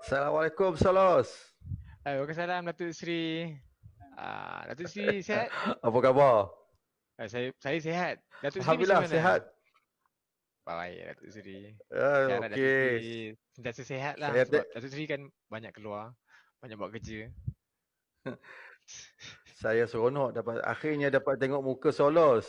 Assalamualaikum Solos. Waalaikumsalam Datuk Seri. Datuk Seri sihat? Apa khabar? Saya sihat. Datuk Seri macam Alhamdulillah mana? sihat. Baik Datuk Seri. Saya harap Datuk Seri Okey. sentiasa sihat lah Saya sebab te- Datuk Seri kan banyak keluar, banyak buat kerja. saya seronok akhirnya dapat tengok muka Solos.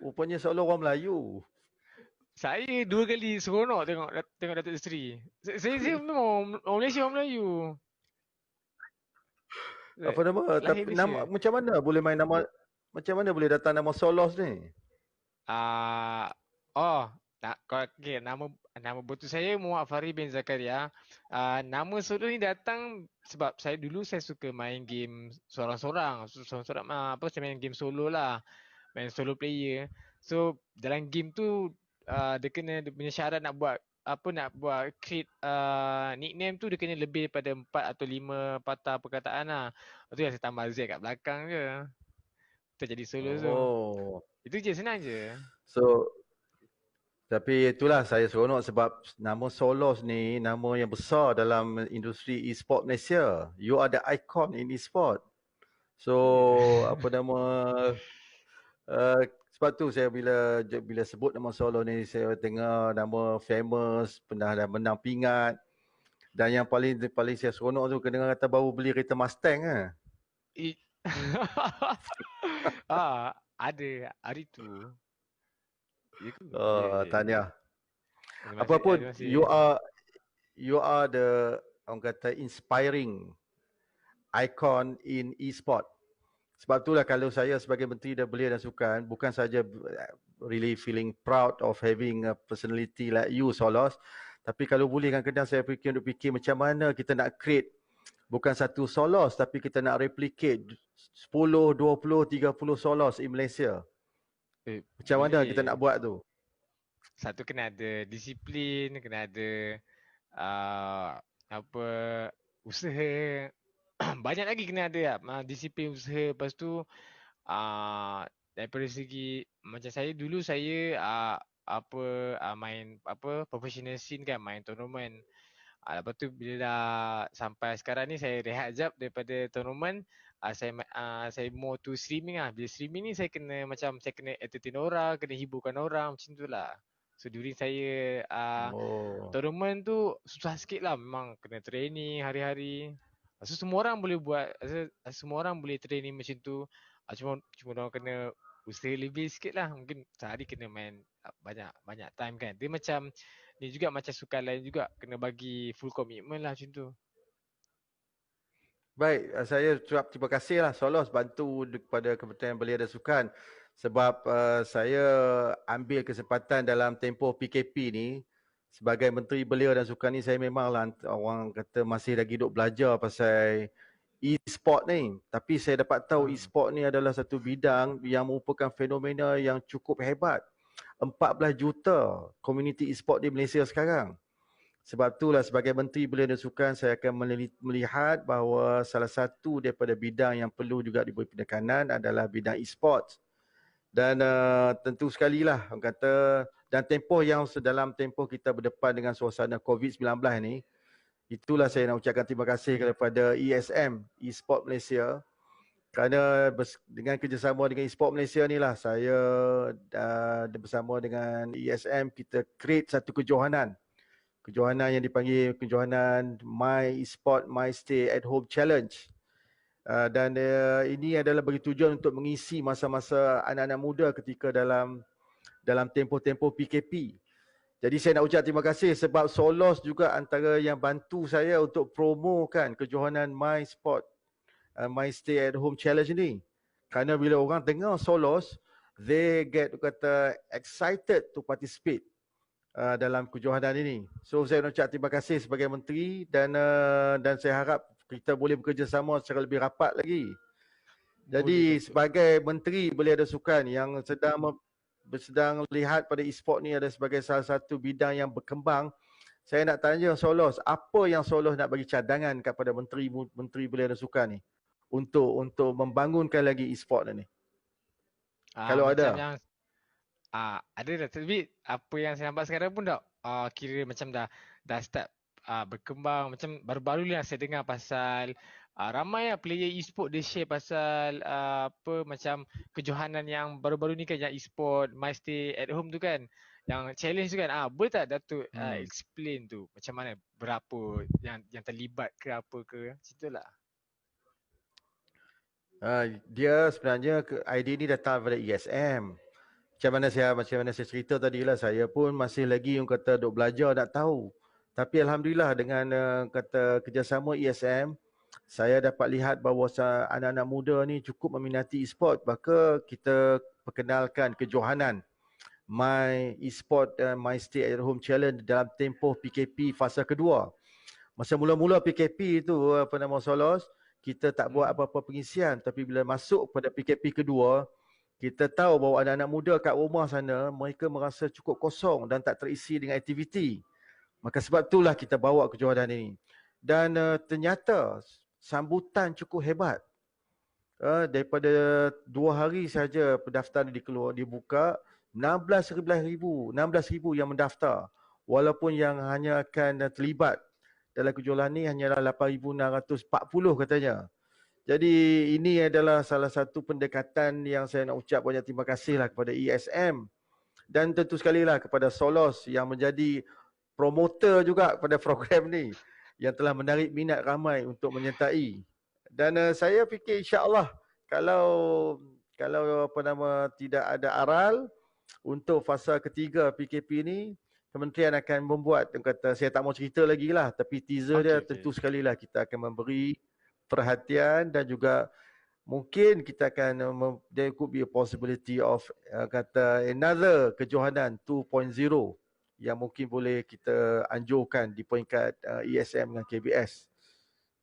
Rupanya Solos orang Melayu. Saya dua kali seronok tengok Datuk Seri. Saya memang orang Malaysia, orang Melayu. Apa nama? Lahir Tapi nama Malaysia. macam mana boleh main nama, macam mana boleh datang nama Solos ni? Ah, oh, okay, nama betul saya Muhammad Fahri bin Zakaria. Nama solo ni datang sebab saya suka main game seorang-seorang. Seorang-seorang apa saya main game solo lah. Main solo player. So dalam game tu dia punya syarat nak buat create nickname tu dia kena lebih daripada 4 atau 5 patah perkataan lah. Lepas tu yang saya tambah Z kat belakang je. Terjadi solo tu. Oh. Itu je senang je. So tapi itulah saya seronok sebab nama Solos ni nama yang besar dalam industri e-sport Malaysia. You are the icon in e-sport. So apa nama Uh, sebab tu saya bila sebut nama Solo ni saya tengok nama famous, pernah dah menang pingat, dan yang paling paling saya seronok tu kena kata baru beli kereta Mustang ah. I ada hari tu. Ya ke? Ya, ya, ya. Tahniah. Terima Apa kasih. pun Terima kasih. you are the orang kata inspiring icon in e-sport. Sebab itulah kalau saya sebagai Menteri Belia dan Sukan bukan saja really feeling proud of having a personality like you Solos, tapi kalau boleh kadang-kadang saya fikir macam mana kita nak create bukan satu Solos tapi kita nak replicate 10, 20, 30 Solos in Malaysia. Macam mana kita nak Boleh. buat tu? Satu kena ada disiplin, kena ada uh, apa usaha. Banyak lagi kena ada lah. Disiplin usaha. Lepas tu daripada segi macam saya dulu saya main apa professional scene kan, main tournament. Lepas tu bila dah sampai sekarang ni saya rehat jap daripada tournament. Saya more to streaming lah. Bila streaming ni saya kena entertain orang, kena hiburkan orang macam tu lah. So during saya Oh. tournament tu susah sikit lah. Memang kena training hari-hari. So semua orang boleh buat, semua orang boleh training macam tu. Cuma orang kena usaha lebih sikit lah. Mungkin sehari kena main banyak banyak time kan. Dia macam ni juga macam sukan lain juga. Kena bagi full commitment lah macam tu. Baik, saya ucap terima kasih lah Solos bantu kepada Kementerian Belia dan Sukan sebab saya ambil kesempatan dalam tempoh PKP ni sebagai Menteri Belia dan Sukan ni saya memanglah orang kata masih lagi duk belajar pasal e-sport ni. Tapi saya dapat tahu e-sport ni adalah satu bidang yang merupakan fenomena yang cukup hebat. 14 juta komuniti e-sport di Malaysia sekarang. Sebab itulah sebagai Menteri Belia dan Sukan saya akan melihat bahawa salah satu daripada bidang yang perlu juga diberi penekanan adalah bidang e-sports. Dan tentu sekali lah orang kata dan tempoh yang dalam tempoh kita berdepan dengan suasana COVID-19 ni, itulah saya nak ucapkan terima kasih kepada ESM, e-sport Malaysia, kerana dengan kerjasama dengan e-sport Malaysia ni lah saya bersama dengan ESM kita create satu kejohanan yang dipanggil kejohanan My Esport My Stay at Home Challenge. Dan ini adalah bagi tujuan untuk mengisi masa-masa anak-anak muda ketika dalam tempoh-tempoh PKP. Jadi saya nak ucap terima kasih sebab Solos juga antara yang bantu saya untuk promokan kejohanan My Sport My Stay at Home Challenge ni. Kerana bila orang dengar Solos, they get kata excited to participate dalam kejohanan ini. So saya nak ucap terima kasih sebagai menteri dan saya harap kita boleh bekerjasama secara lebih rapat lagi. Boleh Jadi Datuk. sebagai menteri Belia dan Sukan yang sedang lihat pada e-sport ni ada sebagai salah satu bidang yang berkembang, saya nak tanya Solos, apa yang Solos nak bagi cadangan kepada menteri Belia dan Sukan ni untuk membangunkan lagi e-sport ni? Kalau Macam ada. yang ada dah, tapi apa yang saya nampak sekarang pun dah kira macam dah start berkembang. Macam baru-baru ni lah saya dengar pasal ramai lah player e-sport dia share pasal apa macam kejohanan yang baru-baru ni kan, yang e-sport My Stay at Home tu kan, yang challenge tu kan. Boleh tak Datuk Hmm. explain tu macam mana, berapa yang terlibat ke apa ke, cerita lah. Dia sebenarnya idea ni datang daripada ESM. Macam mana saya cerita tadi lah, saya pun masih lagi yang kata duk belajar nak tahu. Tapi alhamdulillah dengan kata kerjasama ESM, saya dapat lihat bahawa anak-anak muda ni cukup meminati e-sport. Maka kita perkenalkan kejohanan My e-sport My Stay at Home Challenge dalam tempoh PKP fasa kedua. Masa mula-mula PKP tu Solos, kita tak buat apa-apa pengisian, tapi bila masuk pada PKP kedua, kita tahu bahawa anak-anak muda kat rumah sana mereka merasa cukup kosong dan tak terisi dengan aktiviti. Maka sebab itulah kita bawa kejohanan ini. Dan ternyata sambutan cukup hebat. Daripada 2 hari saja pendaftaran dibuka, 16,000 yang mendaftar. Walaupun yang hanya akan terlibat dalam kejualan ni hanyalah 8,640 katanya. Jadi ini adalah salah satu pendekatan yang saya nak ucap banyak terima kasih lah kepada ESM. Dan tentu sekali lah kepada Solos yang menjadi promoter juga pada program ni, yang telah menarik minat ramai untuk menyertai. Dan saya fikir insya-Allah kalau tidak ada aral untuk fasa ketiga PKP ni, kementerian akan membuat, kata saya tak mau cerita lagi lah, tapi teaser dia tentu sekali lah kita akan memberi perhatian dan juga mungkin kita akan there could be a possibility of kata another kejohanan 2.0 yang mungkin boleh kita anjurkan di peringkat ESM dengan KBS.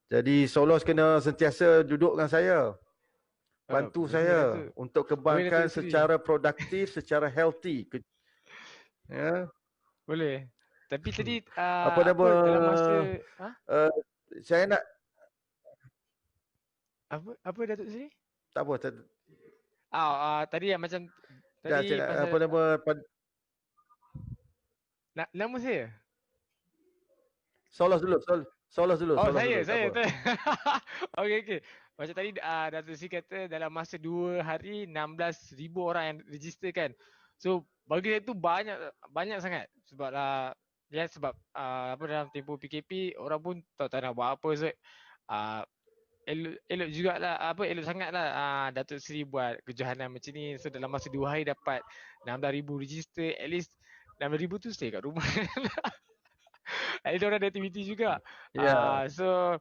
Jadi Solos kena sentiasa duduk dengan saya, bantu saya untuk kembangkan secara produktif, secara healthy. Ya. Boleh. Tapi tadi apa nama dalam masa saya nak apa Datuk Seri? Tak apa. Tadi yang macam tadi pasal apa nama nama saya? Solos dulu. Solos dulu. Saya. Okey. Macam tadi Datuk Seri kata dalam masa 2 hari 16,000 orang yang register kan. So bagi saya tu banyak sangat sebab sebab apa dalam tempoh PKP orang pun tak nak buat apa, so elok jugalah, elok sangatlah Datuk Seri buat kejohanan macam ni. So dalam masa 2 hari dapat 16,000 register, at least 16,000 tu stay kat rumah. Ada orang ada aktiviti juga. So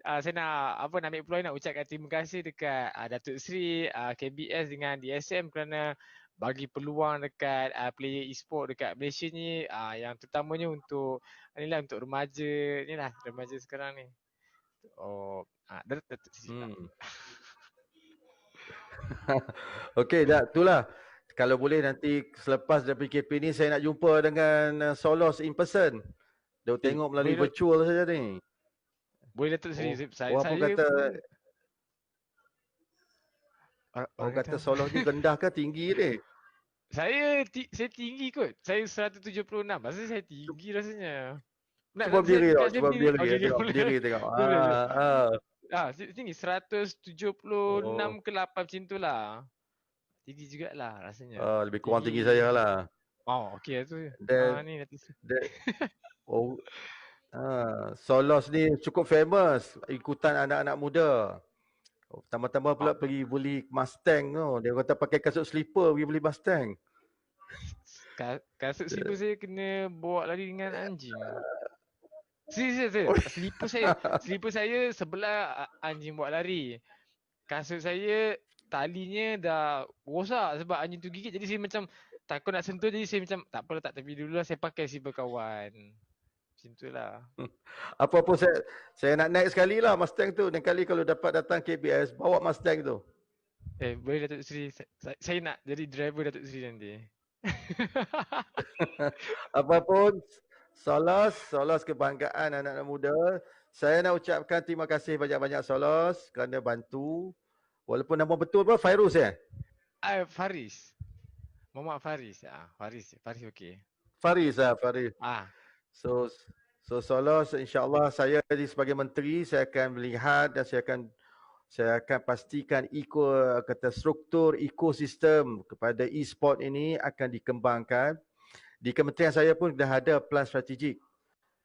saya nak ambil peluang nak ucapkan terima kasih dekat Datuk Seri, KBS dengan DSM kerana bagi peluang dekat player e-sport dekat Malaysia ni, yang terutamanya untuk untuk remaja sekarang ni. Datuk Seri. Okey, itulah. Kalau boleh nanti selepas dari PKP ni saya nak jumpa dengan Solos in person. Dia tengok melalui virtual saja ni. Boleh Datuk Seri. Apa kata orang kata Solos ni rendah ke tinggi ni? Saya tinggi kot. Saya 176. Maksudnya saya tinggi rasanya. Cuba berdiri tengok. Tinggi 176 ke 8 macam tu lah. Tinggi jugalah rasanya. Lebih kurang tinggi saya lah. Okey tu. Ni Solos ni cukup famous ikutan anak-anak muda. Pertama-tama pula pergi beli Mustang tu. Dia kata pakai kasut slipper pergi beli Mustang. Kasut slipper saya kena bawa lari dengan anjing. Slipper saya sebelah anjing bawa lari. Kasut saya talinya dah rosak sebab anjing tu gigit. Jadi saya macam takut nak sentuh, jadi saya macam tak apalah, tak tepi dulu lah, saya pakai slipper kawan. Macam tu lah. Apa-apa saya nak naik sekali lah Mustang tu. Dan kali kalau dapat datang KBS, bawa Mustang tu. Boleh Datuk Seri. Saya nak jadi driver Datuk Seri nanti. Apapun, Solos kebanggaan anak-anak muda. Saya nak ucapkan terima kasih banyak-banyak Solos kerana bantu. Walaupun nama betul apa? Fairuz Faris. Muhammad Faris. Faris okey. Faris. So So Solos, insyaAllah saya sebagai menteri, saya akan melihat dan saya akan pastikan kata struktur ekosistem kepada e-sport ini akan dikembangkan. Di kementerian saya pun dah ada plan strategik.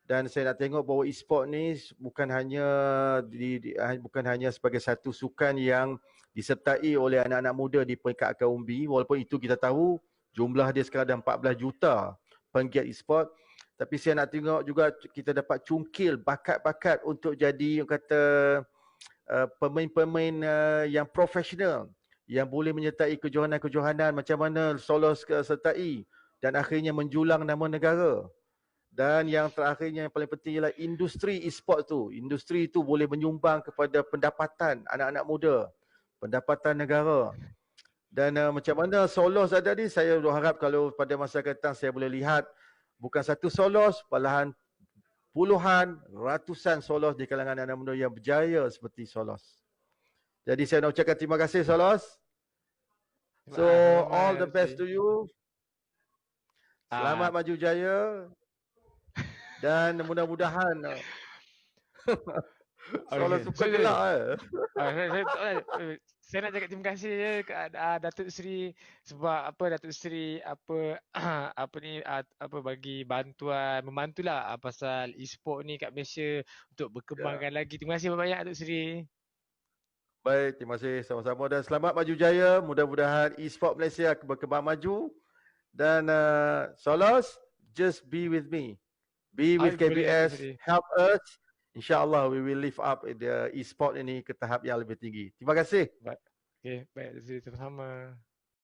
Dan saya nak tengok bahawa e-sport ni bukan hanya sebagai satu sukan yang disertai oleh anak-anak muda di peringkat akar umbi, walaupun itu kita tahu jumlah dia sekarang dah 14 juta penggiat e-sport, tapi saya nak tengok juga kita dapat cungkil bakat-bakat untuk jadi pemain-pemain yang profesional yang boleh menyertai kejohanan-kejohanan macam mana Solos sertai dan akhirnya menjulang nama negara. Dan yang terakhirnya yang paling penting ialah industri e-sport tu. Industri tu boleh menyumbang kepada pendapatan anak-anak muda, pendapatan negara. Dan macam mana Solos ada ni, saya harap kalau pada masa akan datang saya boleh lihat bukan satu Solos, malahan puluhan, ratusan Solos di kalangan anak muda yang berjaya seperti Solos. Jadi saya nak ucapkan terima kasih Solos. So all the best to you. Selamat maju jaya. Dan mudah-mudahan Solos suka gelak saya nak cakap terima kasih je ke Datuk Seri sebab Datuk Seri bagi membantulah pasal e-sport ni kat Malaysia untuk berkembangkan lagi. Terima kasih banyak Datuk Seri. Baik, terima kasih sama-sama dan selamat maju jaya. Mudah-mudahan e-sport Malaysia berkembang maju dan Solos, just be with me. Be with KBS, help us. InsyaAllah we will lift up the e-sport ini ke tahap yang lebih tinggi. Terima kasih. Baik, okay, baik, sama-sama.